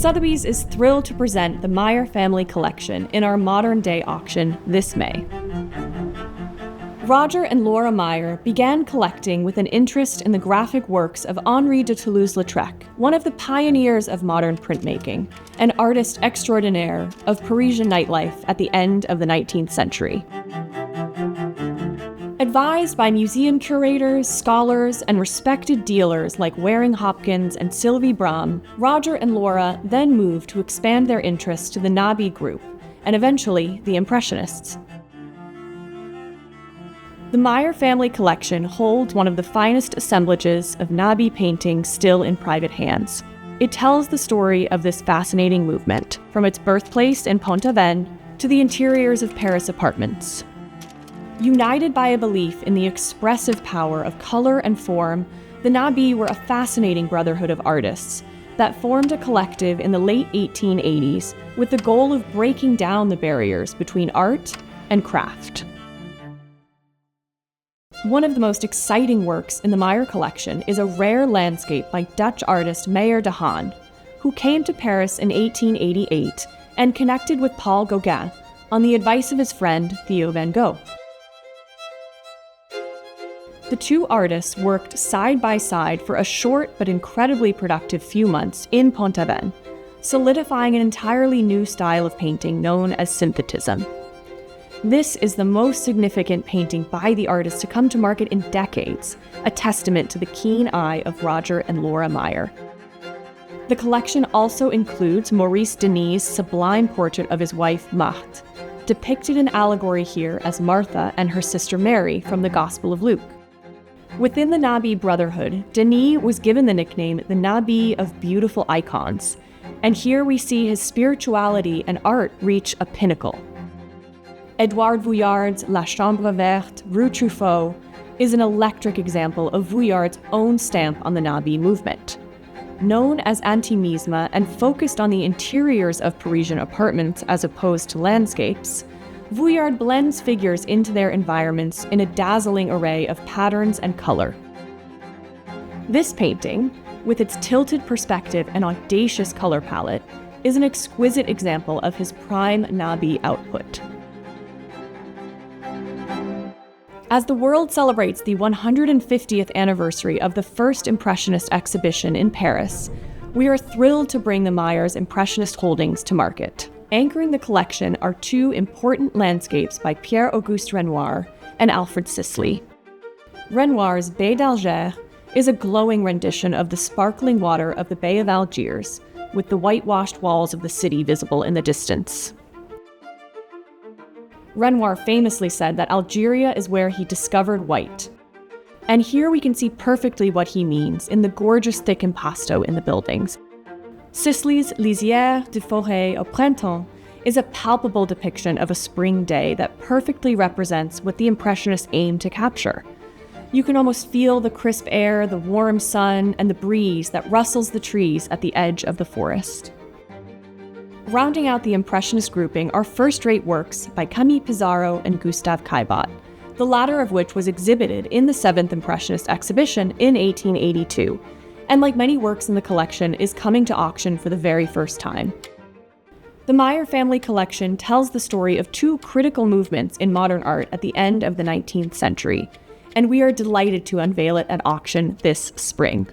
Sotheby's is thrilled to present the Meier Family Collection in our modern-day auction this May. Roger and Laura Meier began collecting with an interest in the graphic works of Henri de Toulouse-Lautrec, one of the pioneers of modern printmaking, an artist extraordinaire of Parisian nightlife at the end of the 19th century. Advised by museum curators, scholars, and respected dealers like Waring Hopkins and Sylvie Brahm, Roger and Laura then moved to expand their interests to the Nabis group, and eventually the Impressionists. The Meier Family Collection holds one of the finest assemblages of Nabis paintings still in private hands. It tells the story of this fascinating movement, from its birthplace in Pont Aven to the interiors of Paris apartments. United by a belief in the expressive power of color and form, the Nabis were a fascinating brotherhood of artists that formed a collective in the late 1880s with the goal of breaking down the barriers between art and craft. One of the most exciting works in the Meyer collection is a rare landscape by Dutch artist Meier de Haan, who came to Paris in 1888 and connected with Paul Gauguin on the advice of his friend Theo van Gogh. The two artists worked side by side for a short but incredibly productive few months in Pont Aven, solidifying an entirely new style of painting known as synthetism. This is the most significant painting by the artist to come to market in decades, a testament to the keen eye of Roger and Laura Meier. The collection also includes Maurice Denis' sublime portrait of his wife, Marthe, depicted in allegory here as Martha and her sister Mary from the Gospel of Luke. Within the Nabis brotherhood, Denis was given the nickname the Nabis of beautiful icons, and here we see his spirituality and art reach a pinnacle. Edouard Vuillard's La Chambre Verte, Rue Truffaut, is an electric example of Vuillard's own stamp on the Nabis movement. Known as antimisme and focused on the interiors of Parisian apartments as opposed to landscapes, Vuillard blends figures into their environments in a dazzling array of patterns and color. This painting, with its tilted perspective and audacious color palette, is an exquisite example of his prime Nabis output. As the world celebrates the 150th anniversary of the first Impressionist exhibition in Paris, we are thrilled to bring the Meyers Impressionist holdings to market. Anchoring the collection are two important landscapes by Pierre-Auguste Renoir and Alfred Sisley. Renoir's Baie d'Alger is a glowing rendition of the sparkling water of the Bay of Algiers, with the whitewashed walls of the city visible in the distance. Renoir famously said that Algeria is where he discovered white. And here we can see perfectly what he means in the gorgeous thick impasto in the buildings. Sisley's Lisière de Forêt au Printemps is a palpable depiction of a spring day that perfectly represents what the Impressionists aim to capture. You can almost feel the crisp air, the warm sun, and the breeze that rustles the trees at the edge of the forest. Rounding out the Impressionist grouping are first-rate works by Camille Pissarro and Gustave Caillebotte, the latter of which was exhibited in the 7th Impressionist exhibition in 1882, and like many works in the collection, is coming to auction for the very first time. The Meier Family Collection tells the story of two critical movements in modern art at the end of the 19th century, and we are delighted to unveil it at auction this spring.